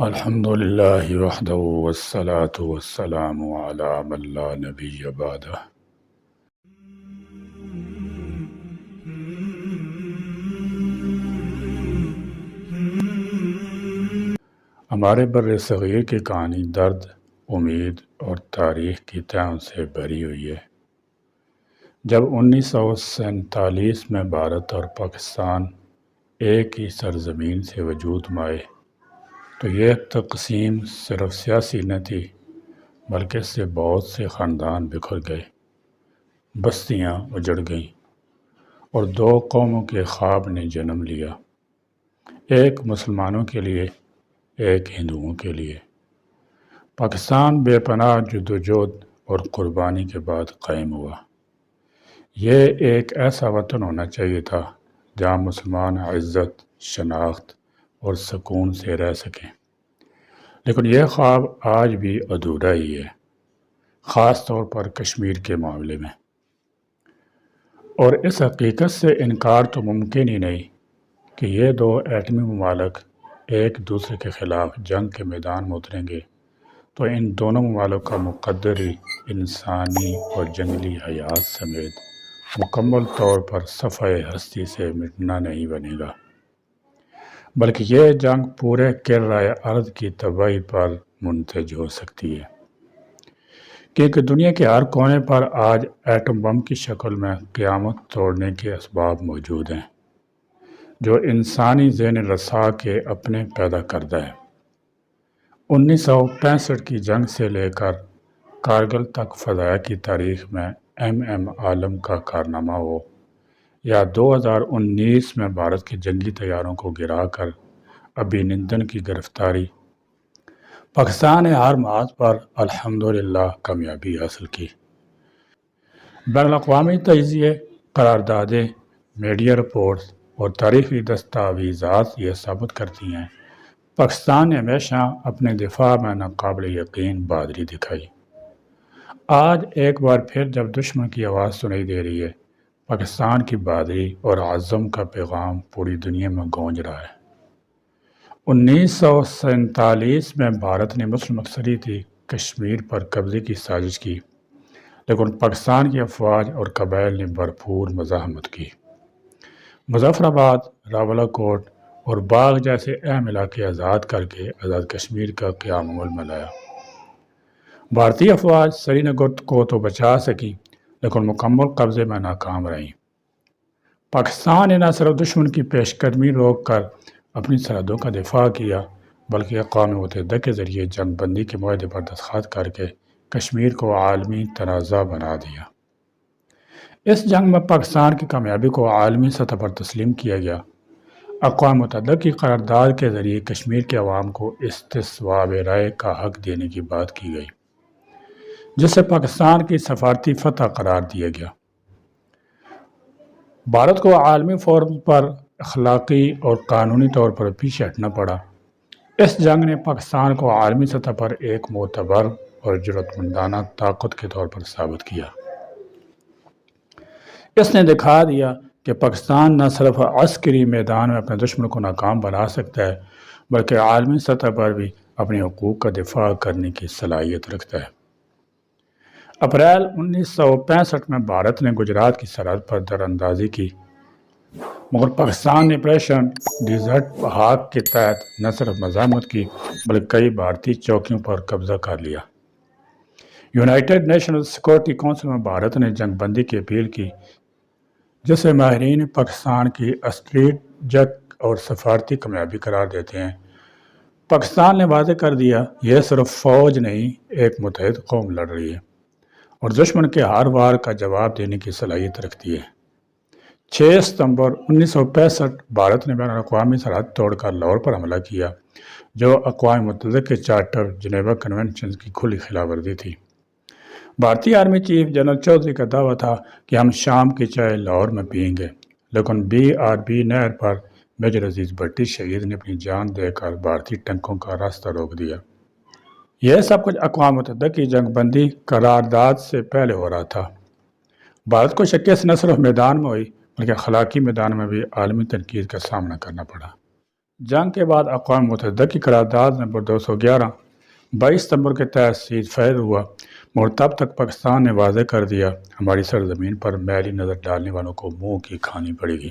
الحمد للہ وحدہ والصلاة والسلام علی من لا نبی بعدہ۔ ہمارے بر صغیر کی کہانی درد، امید اور تاریخ کی تہوں سے بھری ہوئی ہے۔ جب 1947 میں بھارت اور پاکستان ایک ہی سرزمین سے وجود میں آئے تو یہ تقسیم صرف سیاسی نہ تھی، بلکہ اس سے بہت سے خاندان بکھر گئے، بستیاں اجڑ گئیں اور دو قوموں کے خواب نے جنم لیا، ایک مسلمانوں کے لیے، ایک ہندوؤں کے لیے۔ پاکستان بے پناہ جدوجہد اور قربانی کے بعد قائم ہوا۔ یہ ایک ایسا وطن ہونا چاہیے تھا جہاں مسلمان عزت، شناخت اور سکون سے رہ سکیں، لیکن یہ خواب آج بھی ادھورا ہی ہے، خاص طور پر کشمیر کے معاملے میں۔ اور اس حقیقت سے انکار تو ممکن ہی نہیں کہ یہ دو ایٹمی ممالک ایک دوسرے کے خلاف جنگ کے میدان میں اتریں گے تو ان دونوں ممالک کا مقدر ہی انسانی اور جنگلی حیات سمیت مکمل طور پر صفحہ ہستی سے مٹنا نہیں بنے گا، بلکہ یہ جنگ پورے کرۂ ارض کی تباہی پر منتج ہو سکتی ہے، کیونکہ دنیا کے ہر کونے پر آج ایٹم بم کی شکل میں قیامت توڑنے کے اسباب موجود ہیں، جو انسانی ذہن رسا کے اپنے پیدا کردہ ہے۔ 1965 کی جنگ سے لے کر کارگل تک فضائیہ کی تاریخ میں ایم عالم کا کارنامہ ہو، یا 2019 میں بھارت کے جنگی طیاروں کو گرا کر ابھینندن کی گرفتاری، پاکستان نے ہر محاذ پر الحمدللہ کامیابی حاصل کی۔ بین الاقوامی تجزیے، قراردادیں، میڈیا رپورٹس اور تاریخی دستاویزات یہ ثابت کرتی ہیں پاکستان نے ہمیشہ اپنے دفاع میں ناقابل یقین بہادری دکھائی۔ آج ایک بار پھر جب دشمن کی آواز سنائی دے رہی ہے، پاکستان کی بہادری اور عزم کا پیغام پوری دنیا میں گونج رہا ہے۔ 1947 میں بھارت نے مسلم اکثریتی کشمیر پر قبضے کی سازش کی، لیکن پاکستان کی افواج اور قبائل نے بھرپور مزاحمت کی۔ مظفر آباد، راولاکوٹ اور باغ جیسے اہم علاقے آزاد کر کے آزاد کشمیر کا قیام عمل میں لایا۔ بھارتی افواج سری نگر کو تو بچا سکی، لیکن مکمل قبضے میں ناکام رہیں۔ پاکستان نے نہ صرف دشمن کی پیش قدمی روک کر اپنی سرحدوں کا دفاع کیا، بلکہ اقوام متحدہ کے ذریعے جنگ بندی کے معاہدے پر دستخط کر کے کشمیر کو عالمی تنازع بنا دیا۔ اس جنگ میں پاکستان کی کامیابی کو عالمی سطح پر تسلیم کیا گیا۔ اقوام متحدہ کی قرارداد کے ذریعے کشمیر کے عوام کو استصواب رائے کا حق دینے کی بات کی گئی، جسے پاکستان کی سفارتی فتح قرار دیا گیا۔ بھارت کو عالمی فورم پر اخلاقی اور قانونی طور پر پیچھے ہٹنا پڑا۔ اس جنگ نے پاکستان کو عالمی سطح پر ایک معتبر اور جرأتمندانہ طاقت کے طور پر ثابت کیا۔ اس نے دکھا دیا کہ پاکستان نہ صرف عسکری میدان میں اپنے دشمن کو ناکام بنا سکتا ہے، بلکہ عالمی سطح پر بھی اپنے حقوق کا دفاع کرنے کی صلاحیت رکھتا ہے۔ اپریل 1965 میں بھارت نے گجرات کی سرحد پر در اندازی کی، مگر پاکستان نے آپریشن ڈیزرٹ ہاک کے تحت نہ صرف مزاحمت کی بلکہ کئی بھارتی چوکیوں پر قبضہ کر لیا۔ یونائیٹڈ نیشنز سیکورٹی کونسل میں بھارت نے جنگ بندی کی اپیل کی، جسے ماہرین پاکستان کی اسٹریٹجک اور سفارتی کامیابی قرار دیتے ہیں۔ پاکستان نے واضح کر دیا، یہ صرف فوج نہیں، ایک متحد قوم لڑ رہی ہے اور دشمن کے ہر وار کا جواب دینے کی صلاحیت رکھتی ہے۔ 6 ستمبر 1965 بھارت نے بین الاقوامی سرحد توڑ کر لاہور پر حملہ کیا، جو اقوام متحدہ کے چارٹر جنیوا کنونشن کی کھلی خلاف ورزی تھی۔ بھارتی آرمی چیف جنرل چودھری کا دعویٰ تھا کہ ہم شام کی چائے لاہور میں پئیں گے، لیکن BRB نہر پر میجر عزیز بھٹی شہید نے اپنی جان دے کر بھارتی ٹینکوں کا راستہ روک دیا۔ یہ سب کچھ اقوام متحدہ کی جنگ بندی قرارداد سے پہلے ہو رہا تھا۔ بھارت کو شکست نہ صرف میدان میں ہوئی بلکہ اخلاقی میدان میں بھی عالمی تنقید کا سامنا کرنا پڑا۔ جنگ کے بعد اقوام متحدہ کی قرارداد نمبر 211 22 ستمبر کے تحت سیز فائر ہوا، مگر تب تک پاکستان نے واضح کر دیا ہماری سرزمین پر میلی نظر ڈالنے والوں کو منہ کی کھانی پڑے گی۔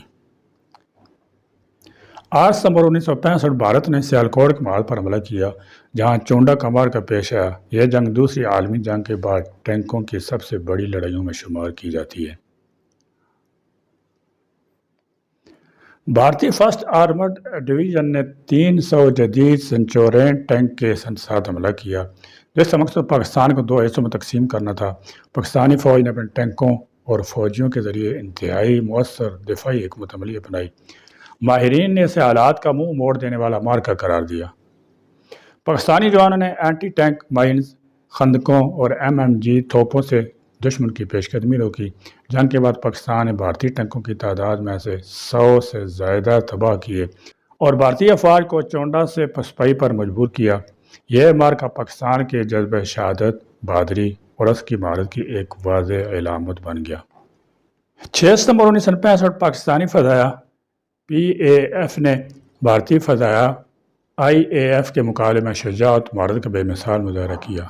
8 ستمبر 1965 بھارت نے سیالکوٹ کے محاذ پر حملہ کیا، جہاں چونڈا کمار کا پیش آیا۔ یہ جنگ دوسری عالمی جنگ کے بعد ٹینکوں کی سب سے بڑی لڑائیوں میں شمار کی جاتی ہے۔ بھارتی فرسٹ آرمرڈ ڈویژن نے 300 جدید سنچورین ٹینک کے ساتھ حملہ کیا، جس کا مقصد پاکستان کو 2 حصوں میں تقسیم کرنا تھا۔ پاکستانی فوج نے اپنے ٹینکوں اور فوجیوں کے ذریعے انتہائی مؤثر دفاعی حکمت عملی اپنائی۔ ماہرین نے اسے حالات کا منہ موڑ دینے والا مارکہ قرار دیا۔ پاکستانی جوانوں نے اینٹی ٹینک مائنز، خندقوں اور MMG توپوں سے دشمن کی پیش قدمی روکی۔ جنگ کے بعد پاکستان نے بھارتی ٹینکوں کی تعداد میں سے 100 سے زیادہ تباہ کیے اور بھارتی افواج کو چونڈا سے پسپائی پر مجبور کیا۔ یہ مارکہ پاکستان کے جذبہ شہادت، بہادری اور اس کی مہارت کی ایک واضح علامت بن گیا۔ 6 ستمبر 1965 پاکستانی فضائیہ PAF نے بھارتی فضائیہ IAF کے مقابلے میں شجاعت و مہارت کا بے مثال مظاہرہ کیا۔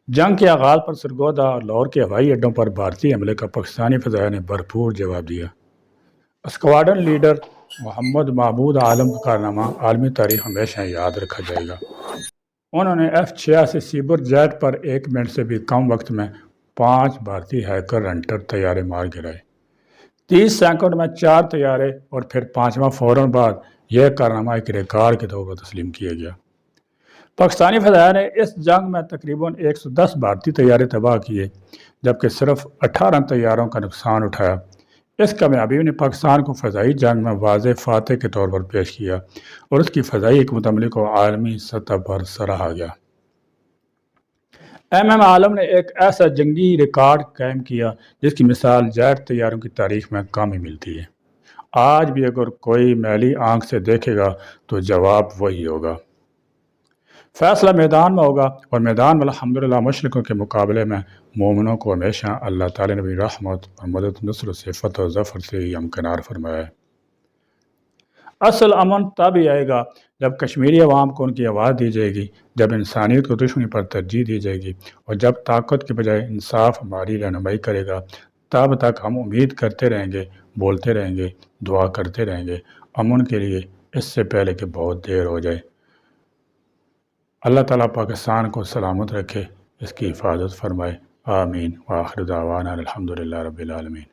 جنگ کے آغاز پر سرگودا اور لاہور کے ہوائی اڈوں پر بھارتی حملے کا پاکستانی فضائیہ نے بھرپور جواب دیا۔ اسکواڈرن لیڈر محمد محمود عالم کا کارنامہ عالمی تاریخ ہمیشہ یاد رکھا جائے گا۔ انہوں نے F-86 سیبر جیٹ پر 1 منٹ سے بھی کم وقت میں 5 بھارتی ہیکر ہنٹر طیارے مار گرائے۔ 30 سیکنڈ میں 4 طیارے اور پھر 5واں فوراً بعد یہ کارنامہ ایک ریکارڈ کے طور پر تسلیم کیا گیا۔ پاکستانی فضائیہ نے اس جنگ میں تقریباً 110 بھارتی طیارے تباہ کیے، جبکہ صرف 18 طیاروں کا نقصان اٹھایا۔ اس کامیابی نے پاکستان کو فضائی جنگ میں واضح فاتح کے طور پر پیش کیا اور اس کی فضائی حکمت عملی کو عالمی سطح پر سراہا گیا۔ MM عالم نے ایک ایسا جنگی ریکارڈ قائم کیا جس کی مثال جیٹ طیاروں کی تاریخ میں کم ہی ملتی ہے۔ آج بھی اگر کوئی میلی آنکھ سے دیکھے گا تو جواب وہی ہوگا۔ فیصلہ میدان میں ہوگا، اور میدان میں الحمدللہ مشرقوں کے مقابلے میں مومنوں کو ہمیشہ اللہ تعالیٰ نے بھی رحمت اور مدد نصرت سے فتح و ظفر سے ہی ہمکنار فرمایا ہے۔ اصل امن تب ہی آئے گا جب کشمیری عوام کو ان کی آواز دی جائے گی، جب انسانیت کو دشمنی پر ترجیح دی جائے گی، اور جب طاقت کے بجائے انصاف ہماری رہنمائی کرے گا۔ تب تک ہم امید کرتے رہیں گے، بولتے رہیں گے، دعا کرتے رہیں گے امن کے لیے، اس سے پہلے کہ بہت دیر ہو جائے۔ اللہ تعالیٰ پاکستان کو سلامت رکھے، اس کی حفاظت فرمائے، آمین۔ وآخر دعوانا الحمدللہ رب العالمین۔